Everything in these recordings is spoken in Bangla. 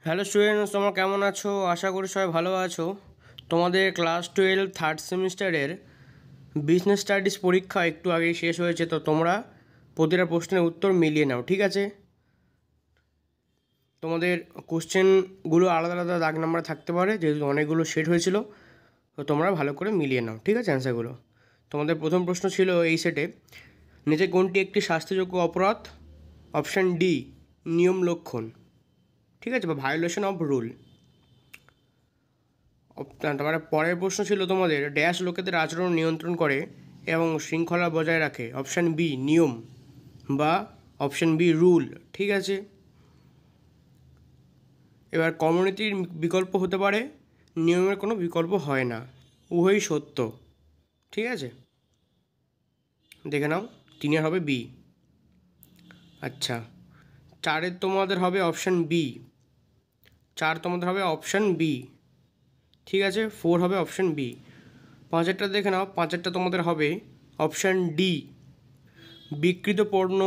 হ্যালো স্টুডেন্টস, তোমরা কেমন আছো? আশা করি সবাই ভালো আছো। তোমাদের ক্লাস 12 থার্ড সেমিস্টারের বিজনেস স্টাডিজ পরীক্ষা একটু আগেই শেষ হয়েছে, তো তোমরা প্রতিটা প্রশ্নের উত্তর মিলিয়ে নাও, ঠিক আছে? তোমাদের কোশ্চেনগুলো আলাদা আলাদা দাগ নাম্বার থাকতে পারে, যেহেতু অনেকগুলো সেট হয়েছিল, তো তোমরা ভালো করে মিলিয়ে নাও, ঠিক আছে অ্যান্সারগুলো। তোমাদের প্রথম প্রশ্ন ছিল এই সেটে, নিচে কোনটি একটি শাস্তিযোগ্য অপরাধ? অপশান ডি, নিয়ম লঙ্ঘন, ঠিক আছে, বা ভায়োলেশন অফ রুল। তারপরে পরের প্রশ্ন ছিল তোমাদের, ড্যাশ লোকেদের আচরণ নিয়ন্ত্রণ করে এবং শৃঙ্খলা বজায় রাখে? অপশান বি, নিয়ম, বা অপশান বি, রুল, ঠিক আছে। এবার কমিউনিটির বিকল্প হতে পারে, নিয়মের কোনো বিকল্প হয় না, উভয়ই সত্য, ঠিক আছে। দেখে নাও, তিনের হবে বি। আচ্ছা, চারের তোমাদের হবে অপশান বি, চার তোমাদের হবে অপশান বি, ঠিক আছে। ফোর হবে অপশান বি। পাঁচেরটা দেখে নাও, পাঁচেরটা তোমাদের হবে অপশান ডি, বিকৃত পণ্য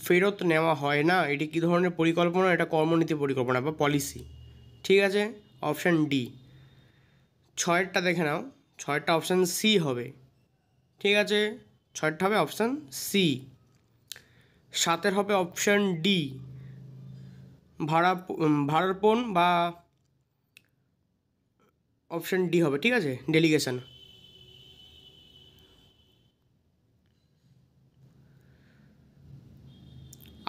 ফেরত নেওয়া হয় না। এটি কী ধরনের পরিকল্পনা? এটা কর্মনীতি পরিকল্পনা বা পলিসি, ঠিক আছে, অপশান ডি। ছয়েরটা দেখে নাও, ছয়েরটা অপশান সি হবে, ঠিক আছে, ছয়েরটা হবে অপশান সি। সাতের হবে অপশান ডি, ভাড়ারপণ, বা অপশান ডি হবে, ঠিক আছে, ডেলিগেশন।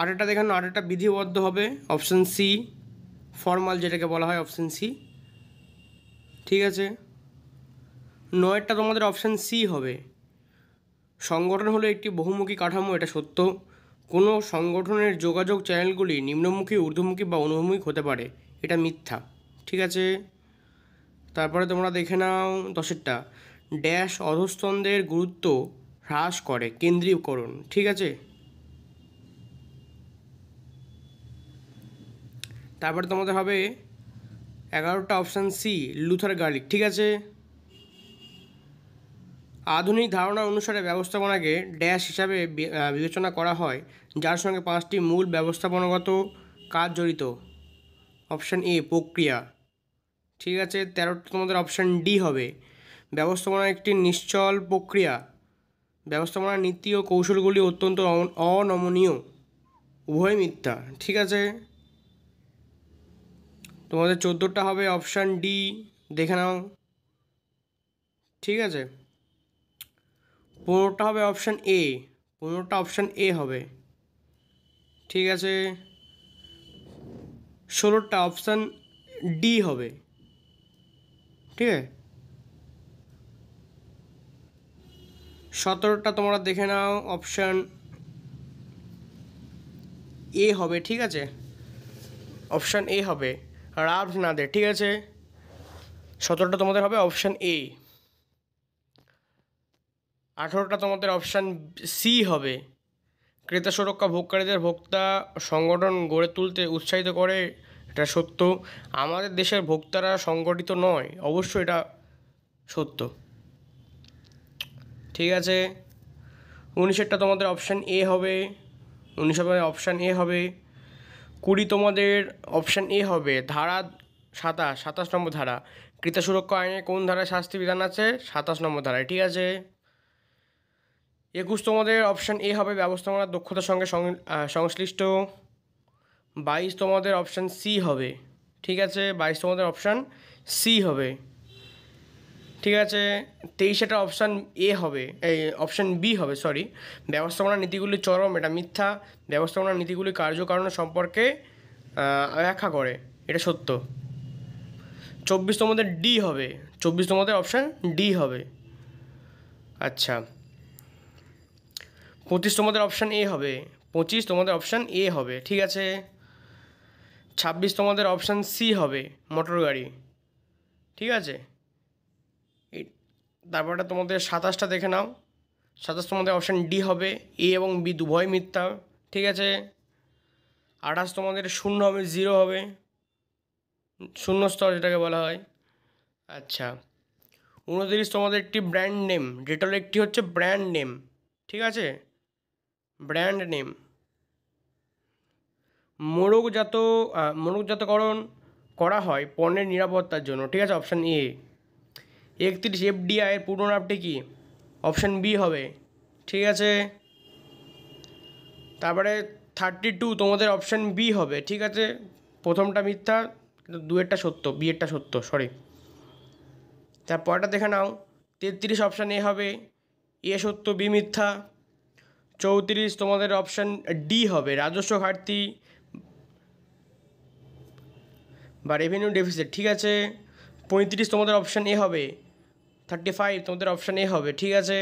আরেকটা দেখেন, আরেকটা বিধিবদ্ধ হবে অপশান সি, ফর্মাল যেটাকে বলা হয়, অপশান সি, ঠিক আছে। নয়েরটা তোমাদের অপশান সি হবে, সংগঠন হলো একটি বহুমুখী কাঠামো, এটা সত্য। কোনো সংগঠনের যোগাযোগ চ্যানেলগুলি নিম্নমুখী, ঊর্ধ্বমুখী বা অনুভূমিক হতে পারে, এটা মিথ্যা, ঠিক আছে। তারপরে তোমরা দেখে নাও দশেরটা, ড্যাশ অধস্তনদের গুরুত্ব হ্রাস করে, কেন্দ্রীকরণ, ঠিক আছে। তারপরে তোমাদের হবে 11টা অপশান সি, লুথার গার্লিক, ঠিক আছে। আধুনিক ধারণা অনুসারে ব্যবস্থাপনাকে ড্যাশ হিসাবে বিবেচনা করা হয়, যার সঙ্গে 5টি মূল ব্যবস্থাপনাগত কাজ জড়িত? অপশান এ, প্রক্রিয়া, ঠিক আছে। 13টা তোমাদের অপশান ডি হবে, ব্যবস্থাপনা একটি নিশ্চল প্রক্রিয়া, ব্যবস্থাপনার নীতি ও কৌশলগুলি অত্যন্ত অনমনীয়, উভয় মিথ্যা, ঠিক আছে। তোমাদের 14টা হবে অপশান ডি, দেখে নাও, ঠিক আছে। 15টা হবে অপশান এ, 15টা অপশান এ হবে, ঠিক আছে। 16টা অপশান ডি হবে, ঠিক আছে। 17টা তোমরা দেখে নাও, অপশান এ হবে, ঠিক আছে, অপশান এ হবে, রাভ না দে, ঠিক আছে। 17টা তোমাদের হবে অপশান এ। 18টা তোমাদের অপশান সি হবে, ক্রেতা সুরক্ষা ভোগকারীদের ভোক্তা সংগঠন গড়ে তুলতে উৎসাহিত করে, এটা সত্য। আমাদের দেশের ভোক্তারা সংগঠিত নয়, অবশ্য এটা সত্য, ঠিক আছে। 19টা তোমাদের অপশান এ হবে, 19 হবে অপশান এ হবে। 20 তোমাদের অপশান এ হবে, ধারা 27 নম্বর ধারা, ক্রেতা সুরক্ষা আইনে কোন ধারায় শাস্তি বিধান আছে? 27 নম্বর ধারায়, ঠিক আছে। 21 তোমাদের অপশান এ হবে, ব্যবস্থাপনার দক্ষতার সঙ্গে সংশ্লিষ্ট। 22 তোমাদের অপশান সি হবে, ঠিক আছে, 22 তোমাদের অপশান সি হবে, ঠিক আছে। 23টা অপশান এ হবে, এই অপশান বি হবে, সরি, ব্যবস্থাপনার নীতিগুলি চরম, এটা মিথ্যা। ব্যবস্থাপনার নীতিগুলি কার্যকারণ সম্পর্কে ব্যাখ্যা করে, এটা সত্য। 24 তোমাদের ডি হবে, 24 তোমাদের অপশান ডি হবে, আচ্ছা। 25 তোমাদের অপশান এ হবে, 25 তোমাদের অপশান এ হবে, ঠিক আছে। 26 তোমাদের অপশান সি হবে, মোটর গাড়ি, ঠিক আছে। তারপরটা তোমাদের 27টা দেখে নাও, 27 তোমাদের অপশান ডি হবে, এ এবং বি উভয় মিথ্যা, ঠিক আছে। 28 তোমাদের শূন্য হবে, জিরো হবে, শূন্য স্তর যেটাকে বলা হয়, আচ্ছা। 29 তোমাদের একটি ব্র্যান্ড নেম, ডেটল একটি হচ্ছে ব্র্যান্ড নেম, ঠিক আছে, ব্র্যান্ড নেম। মোড়কজাতকরণ করা হয় পণ্যের নিরাপত্তার জন্য, ঠিক আছে, অপশান এ। 31 এফডিআই এর পূর্ণ নামটি কি? অপশান বি হবে, ঠিক আছে। তারপরে 32 তোমাদের অপশান বি হবে, ঠিক আছে। প্রথমটা মিথ্যা, কিন্তু দুয়েরটা সত্য, বিয়েরটা সত্য, সরি। তারপরটা দেখে নাও, 33 অপশান এ হবে, এ সত্য বি মিথ্যা। 34 তোমাদের অপশান ডি হবে, রাজস্ব ঘাটতি বা রেভিনিউ ডেফিসিট, ঠিক আছে। 35 তোমাদের অপশান এ হবে, 35 তোমাদের অপশান এ হবে, ঠিক আছে।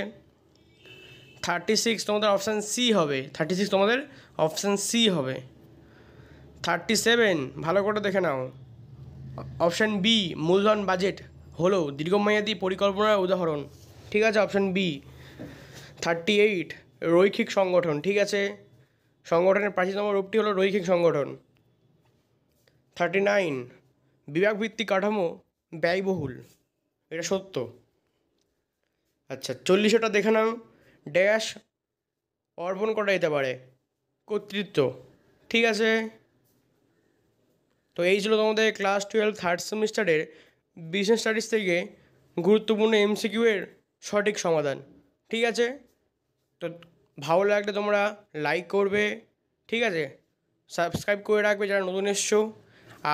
36 তোমাদের অপশান সি হবে, 36 তোমাদের অপশান সি হবে। 37 ভালো করে দেখে নাও, অপশান বি মূলধন বাজেট হলো দীর্ঘমেয়াদী পরিকল্পনার উদাহরণ, ঠিক আছে, অপশান বি। 38 রৈখিক সংগঠন, ঠিক আছে, সংগঠনের প্রাচীনতম রূপটি হলো রৈখিক সংগঠন। 39 বিভাগভিত্তিক কাঠামো ব্যয়বহুল, এটা সত্য। আচ্ছা 40টা দেখে নাও, ড্যাশ অর্পণ করা যেতে পারে, কর্তৃত্ব, ঠিক আছে। তো এই ছিল তোমাদের ক্লাস 12 থার্ড সেমিস্টারের বিজনেস স্টাডিজ থেকে গুরুত্বপূর্ণ এমসিকিউ এর সঠিক সমাধান, ঠিক আছে। তো ভালো লাগলে তোমরা লাইক করবে, ঠিক আছে, সাবস্ক্রাইব করে রাখবে যারা নতুন এসছো,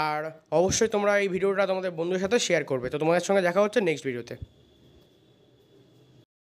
আর অবশ্যই তোমরা এই ভিডিওটা তোমাদের বন্ধুদের সাথে শেয়ার করবে। তো তোমাদের সঙ্গে দেখা হচ্ছে নেক্সট ভিডিওতে।